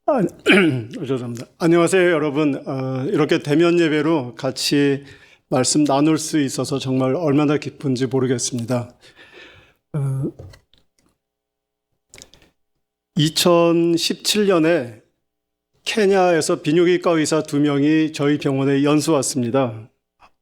아, 죄송합니다. 안녕하세요, 여러분. 이렇게 대면 예배로 같이 말씀 나눌 수 있어서 정말 얼마나 기쁜지 모르겠습니다. 2017년에 케냐에서 비뇨기과 의사 2명이 저희 병원에 연수 왔습니다.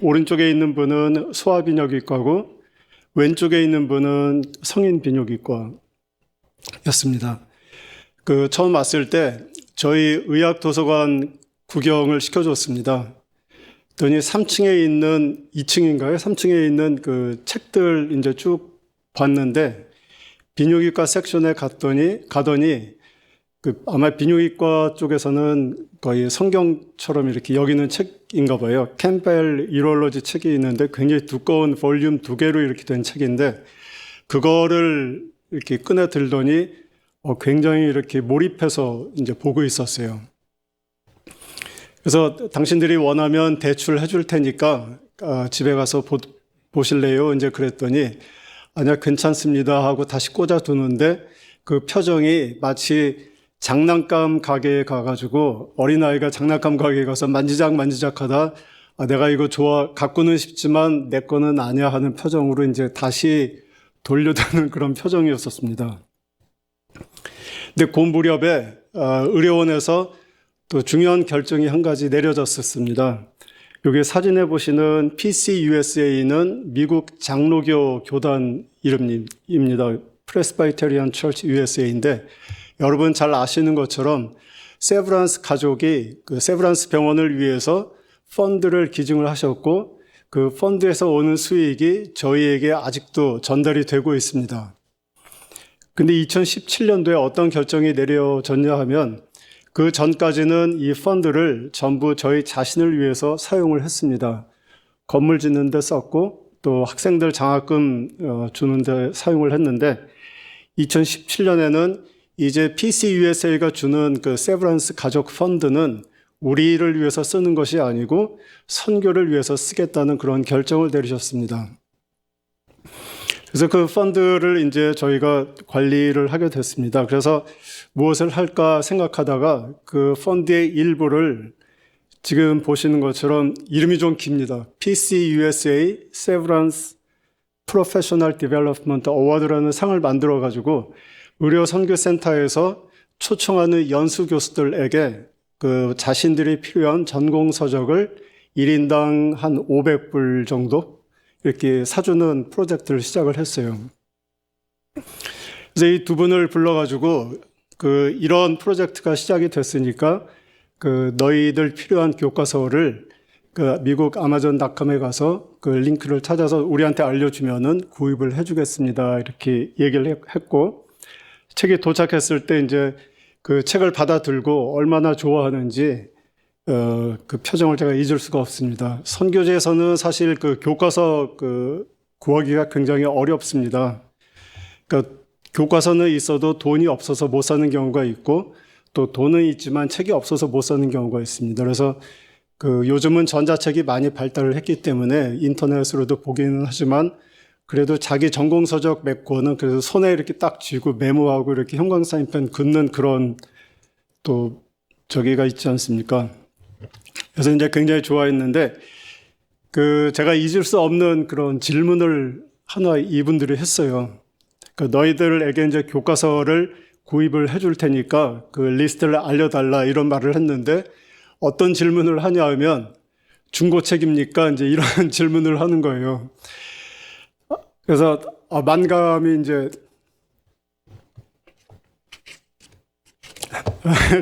오른쪽에 있는 분은 소아비뇨기과고 왼쪽에 있는 분은 성인비뇨기과였습니다. 처음 왔을 때 저희 의학도서관 구경을 시켜줬습니다. 그랬더니 3층에 있는, 2층인가요? 3층에 있는 그 책들 이제 쭉 봤는데, 비뇨기과 섹션에 가더니, 아마 비뇨기과 쪽에서는 거의 성경처럼 이렇게 여기는 책인가 봐요. 캠벨 이럴로지 책이 있는데 굉장히 두꺼운 볼륨 2개로 이렇게 된 책인데, 그거를 이렇게 꺼내 들더니 굉장히 이렇게 몰입해서 이제 보고 있었어요. 그래서 당신들이 원하면 대출 해줄 테니까 집에 가서 보실래요? 이제 그랬더니 아니야, 괜찮습니다 하고 다시 꽂아두는데 그 표정이 마치 장난감 가게에 가가지고 어린아이가 장난감 가게에 가서 만지작 하다 내가 이거 갖고는 싶지만 내 거는 아니야 하는 표정으로 이제 다시 돌려드는 그런 표정이었었습니다. 근데 그 무렵에 의료원에서 또 중요한 결정이 한 가지 내려졌었습니다. 여기 사진에 보시는 PCUSA는 미국 장로교 교단 이름입니다. Presbyterian Church USA인데 여러분 잘 아시는 것처럼 세브란스 가족이 그 세브란스 병원을 위해서 펀드를 기증을 하셨고 그 펀드에서 오는 수익이 저희에게 아직도 전달이 되고 있습니다. 근데 2017년도에 어떤 결정이 내려졌냐 하면 그 전까지는 이 펀드를 전부 저희 자신을 위해서 사용을 했습니다. 건물 짓는 데 썼고 또 학생들 장학금 주는 데 사용을 했는데 2017년에는 이제 PCUSA가 주는 그 세브란스 가족 펀드는 우리를 위해서 쓰는 것이 아니고 선교를 위해서 쓰겠다는 그런 결정을 내리셨습니다. 그래서 그 펀드를 이제 저희가 관리를 하게 됐습니다. 그래서 무엇을 할까 생각하다가 그 펀드의 일부를 지금 보시는 것처럼 이름이 좀 깁니다. PCUSA Severance Professional Development Award라는 상을 만들어 가지고 의료 선교센터에서 초청하는 연수 교수들에게 그 자신들이 필요한 전공 서적을 1인당 한 500불 정도 이렇게 사주는 프로젝트를 시작을 했어요. 그래서 이 두 분을 불러가지고 이런 프로젝트가 시작이 됐으니까 너희들 필요한 교과서를 미국 아마존.com에 가서 그 링크를 찾아서 우리한테 알려주면은 구입을 해주겠습니다. 이렇게 얘기를 했고 책이 도착했을 때 이제 그 책을 받아 들고 얼마나 좋아하는지 그 표정을 제가 잊을 수가 없습니다. 선교제에서는 사실 그 교과서 구하기가 굉장히 어렵습니다. 그러니까 교과서는 있어도 돈이 없어서 못 사는 경우가 있고 또 돈은 있지만 책이 없어서 못 사는 경우가 있습니다. 그래서 요즘은 전자책이 많이 발달을 했기 때문에 인터넷으로도 보기는 하지만 그래도 자기 전공 서적 몇 권은 그래도 손에 이렇게 딱 쥐고 메모하고 이렇게 형광사인펜 긋는 그런 또 저기가 있지 않습니까? 그래서 이제 굉장히 좋아했는데 제가 잊을 수 없는 그런 질문을 하나 이분들이 했어요. 너희들에게 이제 교과서를 구입을 해줄 테니까 그 리스트를 알려달라 이런 말을 했는데 어떤 질문을 하냐 하면 중고책입니까? 이제 이런 질문을 하는 거예요. 그래서 만감이 이제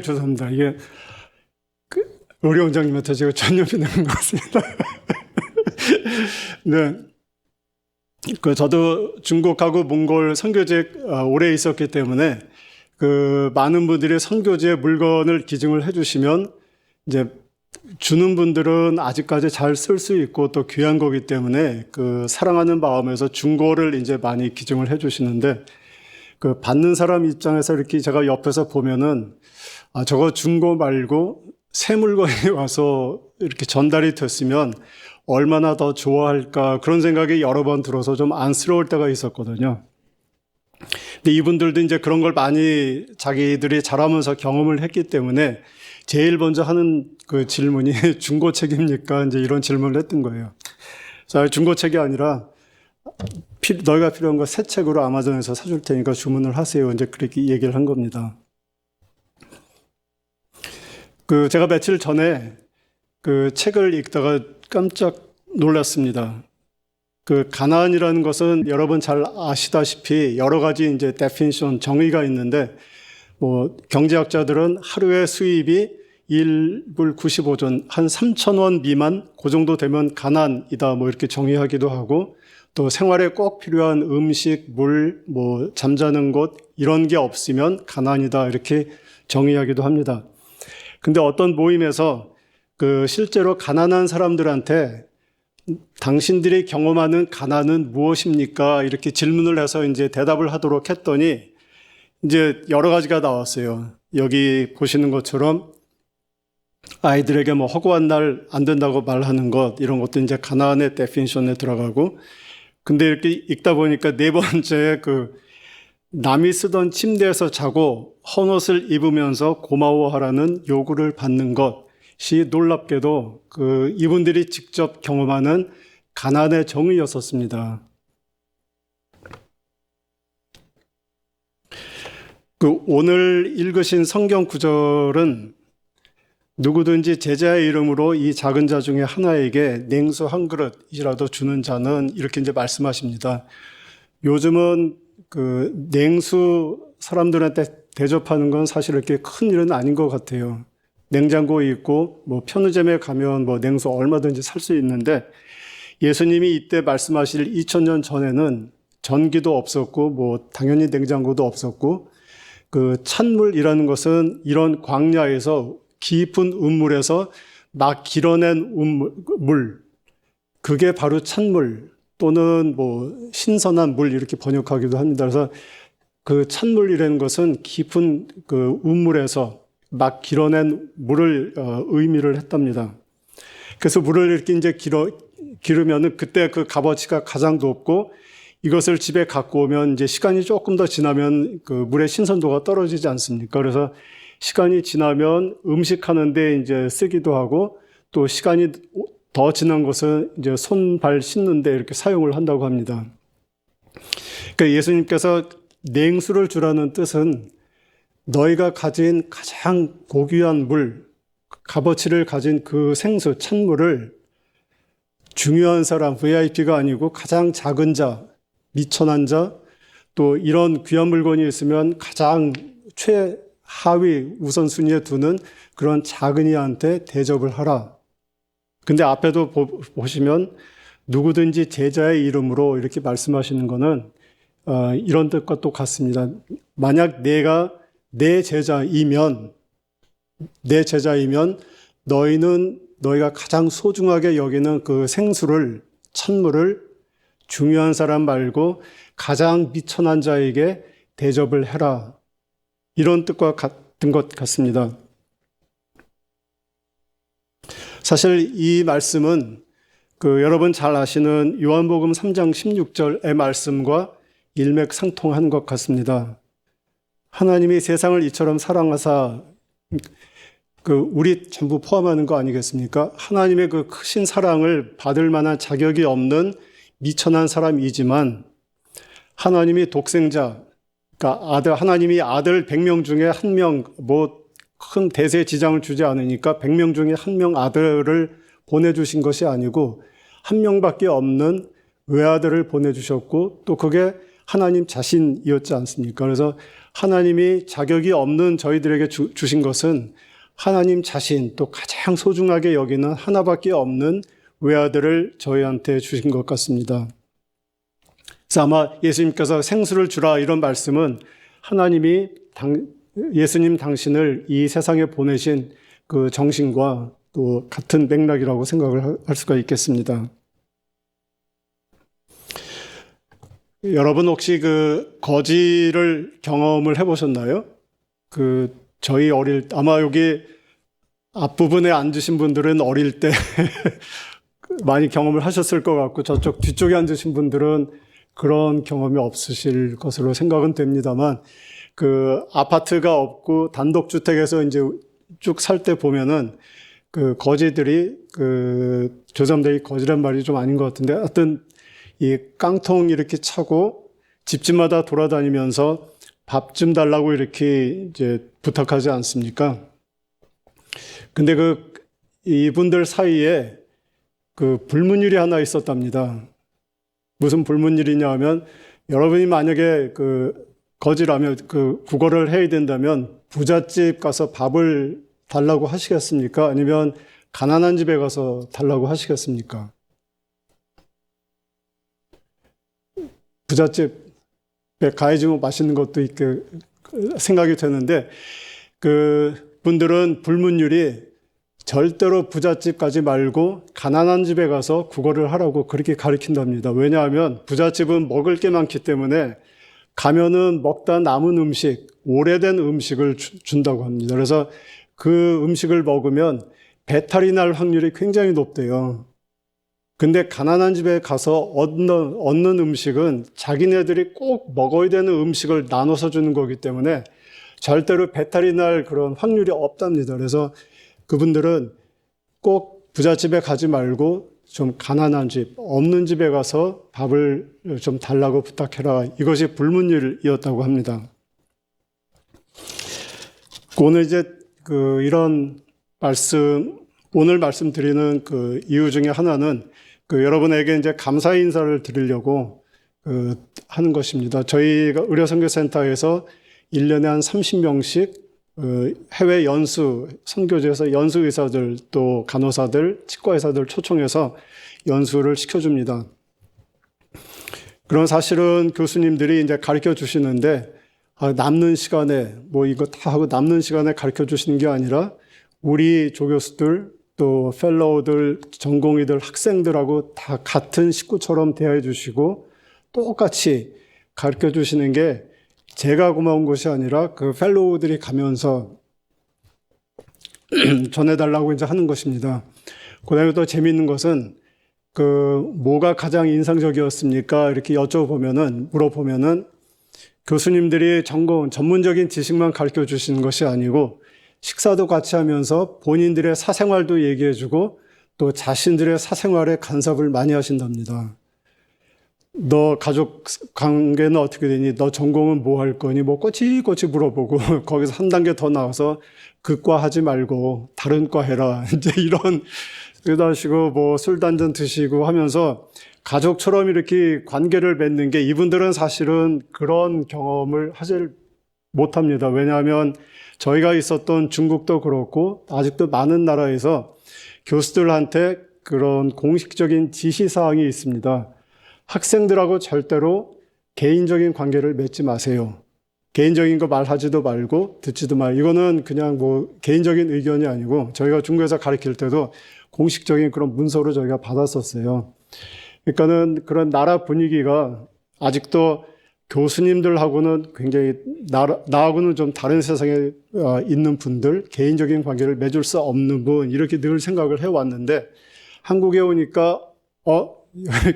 죄송합니다. 이게 의료 원장님한테 제가 전염이 되는 것 같습니다. 네. 저도 중국하고 몽골 선교지에 오래 있었기 때문에 많은 분들이 선교지에 물건을 기증을 해주시면 이제 주는 분들은 아직까지 잘 쓸 수 있고 또 귀한 거기 때문에 사랑하는 마음에서 중고를 이제 많이 기증을 해주시는데 받는 사람 입장에서 이렇게 제가 옆에서 보면은 저거 중고 말고 새 물건이 와서 이렇게 전달이 됐으면 얼마나 더 좋아할까 그런 생각이 여러 번 들어서 좀 안쓰러울 때가 있었거든요. 근데 이분들도 이제 그런 걸 많이 자기들이 자라면서 경험을 했기 때문에 제일 먼저 하는 그 질문이 중고책입니까? 이제 이런 질문을 했던 거예요. 자, 중고책이 아니라 너희가 필요한 거 새 책으로 아마존에서 사줄 테니까 주문을 하세요. 이제 그렇게 얘기를 한 겁니다. 제가 며칠 전에 그 책을 읽다가 깜짝 놀랐습니다. 가나안이라는 것은 여러분 잘 아시다시피 여러 가지 이제 데피니션, 정의가 있는데, 경제학자들은 하루의 수입이 1불 95전, 한 3,000원 미만, 그 정도 되면 가난이다, 이렇게 정의하기도 하고, 또 생활에 꼭 필요한 음식, 물, 잠자는 곳, 이런 게 없으면 가난이다, 이렇게 정의하기도 합니다. 근데 어떤 모임에서 실제로 가난한 사람들한테 당신들이 경험하는 가난은 무엇입니까? 이렇게 질문을 해서 이제 대답을 하도록 했더니 이제 여러 가지가 나왔어요. 여기 보시는 것처럼 아이들에게 허구한 날 안 된다고 말하는 것, 이런 것도 이제 가난의 데피니션에 들어가고, 근데 이렇게 읽다 보니까 네 번째 남이 쓰던 침대에서 자고 헌옷을 입으면서 고마워하라는 요구를 받는 것이 놀랍게도 이분들이 직접 경험하는 가난의 정의였었습니다. 오늘 읽으신 성경 구절은 누구든지 제자의 이름으로 이 작은 자 중에 하나에게 냉수 한 그릇이라도 주는 자는, 이렇게 이제 말씀하십니다. 요즘은 냉수 사람들한테 대접하는 건 사실 이렇게 큰 일은 아닌 것 같아요. 냉장고에 있고 편의점에 가면 냉수 얼마든지 살 수 있는데, 예수님이 이때 말씀하실 2000년 전에는 전기도 없었고 당연히 냉장고도 없었고, 찬물이라는 것은 이런 광야에서 깊은 음물에서 막 길어낸 물, 그게 바로 찬물 또는 신선한 물, 이렇게 번역하기도 합니다. 그래서 찬물이라는 것은 깊은 음물에서 막 길어낸 물을 의미를 했답니다. 그래서 물을 이렇게 이제 기르면은 그때 값어치가 가장 높고, 이것을 집에 갖고 오면 이제 시간이 조금 더 지나면 물의 신선도가 떨어지지 않습니까? 그래서 시간이 지나면 음식하는데 이제 쓰기도 하고, 또 시간이 더 지난 것은 이제 손, 발 씻는데 이렇게 사용을 한다고 합니다. 그러니까 예수님께서 냉수를 주라는 뜻은 너희가 가진 가장 고귀한 물, 값어치를 가진 생수, 찬물을 중요한 사람, VIP가 아니고 가장 작은 자, 미천한 자, 또 이런 귀한 물건이 있으면 가장 최하위 우선순위에 두는 그런 작은이한테 대접을 하라. 근데 앞에도 보시면 누구든지 제자의 이름으로 이렇게 말씀하시는 거는 이런 뜻과 똑같습니다. 만약 내가 내 제자이면 너희가 가장 소중하게 여기는 생수를, 찬물을 중요한 사람 말고 가장 미천한 자에게 대접을 해라. 이런 뜻과 같은 것 같습니다. 사실 이 말씀은 여러분 잘 아시는 요한복음 3장 16절의 말씀과 일맥상통한 것 같습니다. 하나님이 세상을 이처럼 사랑하사, 우리 전부 포함하는 거 아니겠습니까? 하나님의 크신 사랑을 받을 만한 자격이 없는 미천한 사람이지만, 하나님이 독생자, 그러니까 하나님이 아들 100명 중에 1명, 큰 대세 지장을 주지 않으니까 100명 중에 1명 아들을 보내주신 것이 아니고 1명밖에 없는 외아들을 보내주셨고, 또 그게 하나님 자신이었지 않습니까? 그래서 하나님이 자격이 없는 저희들에게 주신 것은 하나님 자신, 또 가장 소중하게 여기는 하나밖에 없는 외아들을 저희한테 주신 것 같습니다. 그래서 아마 예수님께서 생수를 주라, 이런 말씀은 하나님이 예수님 당신을 이 세상에 보내신 정신과 또 같은 맥락이라고 생각을 할 수가 있겠습니다. 여러분 혹시 거지를 경험을 해보셨나요? 저희 아마 여기 앞부분에 앉으신 분들은 어릴 때 많이 경험을 하셨을 것 같고, 저쪽 뒤쪽에 앉으신 분들은 그런 경험이 없으실 것으로 생각은 됩니다만, 그 아파트가 없고 단독주택에서 이제 쭉 살 때 보면은 그 거지들이 그 조sam들이 거지란 말이 좀 아닌 것 같은데, 하여튼 이 깡통 이렇게 차고 집집마다 돌아다니면서 밥 좀 달라고 이렇게 이제 부탁하지 않습니까? 근데 그 이분들 사이에 그 불문율이 하나 있었답니다. 무슨 불문율이냐 하면, 여러분이 만약에 그 거지라면, 그 국어를 해야 된다면 부잣집 가서 밥을 달라고 하시겠습니까? 아니면 가난한 집에 가서 달라고 하시겠습니까? 부잣집에 가야지 뭐 맛있는 것도 있게 생각이 되는데, 그 분들은 불문율이 절대로 부잣집 가지 말고 가난한 집에 가서 국어를 하라고 그렇게 가르친답니다. 왜냐하면 부잣집은 먹을 게 많기 때문에 가면은 먹다 남은 음식, 오래된 음식을 준다고 합니다. 그래서 그 음식을 먹으면 배탈이 날 확률이 굉장히 높대요. 근데 가난한 집에 가서 얻는 음식은 자기네들이 꼭 먹어야 되는 음식을 나눠서 주는 거기 때문에 절대로 배탈이 날 그런 확률이 없답니다. 그래서 그분들은 꼭 부잣집에 가지 말고 좀 가난한 집, 없는 집에 가서 밥을 좀 달라고 부탁해라. 이것이 불문율이었다고 합니다. 오늘 이제 이런 오늘 말씀드리는 그 이유 중에 하나는 여러분에게 이제 감사 인사를 드리려고 하는 것입니다. 저희가 의료선교센터에서 1년에 한 30명씩 해외 연수, 선교지에서 연수 의사들, 또 간호사들, 치과의사들 초청해서 연수를 시켜줍니다. 그런 사실은 교수님들이 이제 가르쳐 주시는데, 남는 시간에, 뭐 이거 다 하고 남는 시간에 가르쳐 주시는 게 아니라, 우리 조교수들, 또 펠로우들, 전공의들, 학생들하고 다 같은 식구처럼 대해 주시고, 똑같이 가르쳐 주시는 게 제가 고마운 것이 아니라 그 펠로우들이 가면서 전해달라고 이제 하는 것입니다. 그 다음에 또 재미있는 것은 뭐가 가장 인상적이었습니까? 이렇게 물어보면은 교수님들이 전문적인 지식만 가르쳐 주시는 것이 아니고 식사도 같이 하면서 본인들의 사생활도 얘기해 주고 또 자신들의 사생활에 간섭을 많이 하신답니다. 너 가족 관계는 어떻게 되니? 너 전공은 뭐 할 거니? 뭐 꼬치꼬치 물어보고 거기서 한 단계 더 나가서 그 과 하지 말고 다른 과 해라. 이제 이런 그러시고 뭐 술 한잔 드시고 하면서 가족처럼 이렇게 관계를 맺는 게 이분들은 사실은 그런 경험을 하질 못합니다. 왜냐하면 저희가 있었던 중국도 그렇고 아직도 많은 나라에서 교수들한테 그런 공식적인 지시사항이 있습니다. 학생들하고 절대로 개인적인 관계를 맺지 마세요. 개인적인 거 말하지도 말고 듣지도 말. 이거는 그냥 뭐 개인적인 의견이 아니고 저희가 중국에서 가르칠 때도 공식적인 그런 문서를 저희가 받았었어요. 그러니까는 그런 나라 분위기가 아직도 교수님들하고는 굉장히 나하고는 좀 다른 세상에 있는 분들, 개인적인 관계를 맺을 수 없는 분 이렇게 늘 생각을 해왔는데 한국에 오니까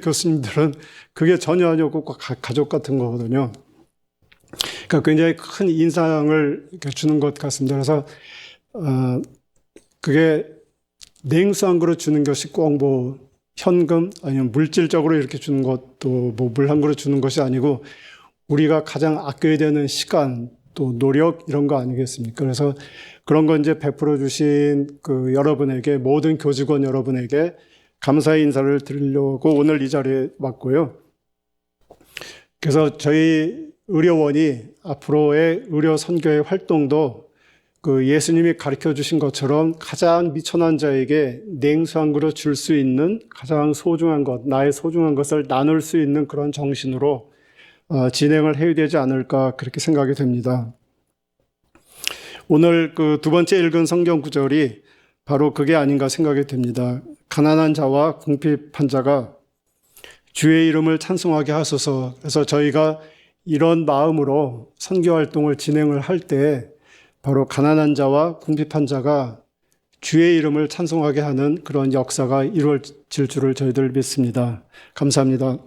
교수님들은 그게 전혀 아니었고 가족 같은 거거든요. 그러니까 굉장히 큰 인상을 주는 것 같습니다. 그래서 그게 냉수 한 그릇 주는 것이 꼭 뭐 현금 아니면 물질적으로 이렇게 주는 것도 뭐 물 한 그릇 주는 것이 아니고 우리가 가장 아껴야 되는 시간 또 노력 이런 거 아니겠습니까? 그래서 그런 거 이제 베풀어 주신 여러분에게 모든 교직원 여러분에게 감사의 인사를 드리려고 오늘 이 자리에 왔고요. 그래서 저희 의료원이 앞으로의 의료 선교의 활동도 예수님이 가르쳐 주신 것처럼 가장 미천한 자에게 냉수 한 그릇 줄 수 있는 가장 소중한 것, 나의 소중한 것을 나눌 수 있는 그런 정신으로 진행을 해야 되지 않을까 그렇게 생각이 됩니다. 오늘 두 번째 읽은 성경 구절이 바로 그게 아닌가 생각이 됩니다. 가난한 자와 궁핍한 자가 주의 이름을 찬송하게 하소서. 그래서 저희가 이런 마음으로 선교 활동을 진행을 할 때 바로 가난한 자와 궁핍한 자가 주의 이름을 찬송하게 하는 그런 역사가 이루어질 줄을 저희들 믿습니다. 감사합니다.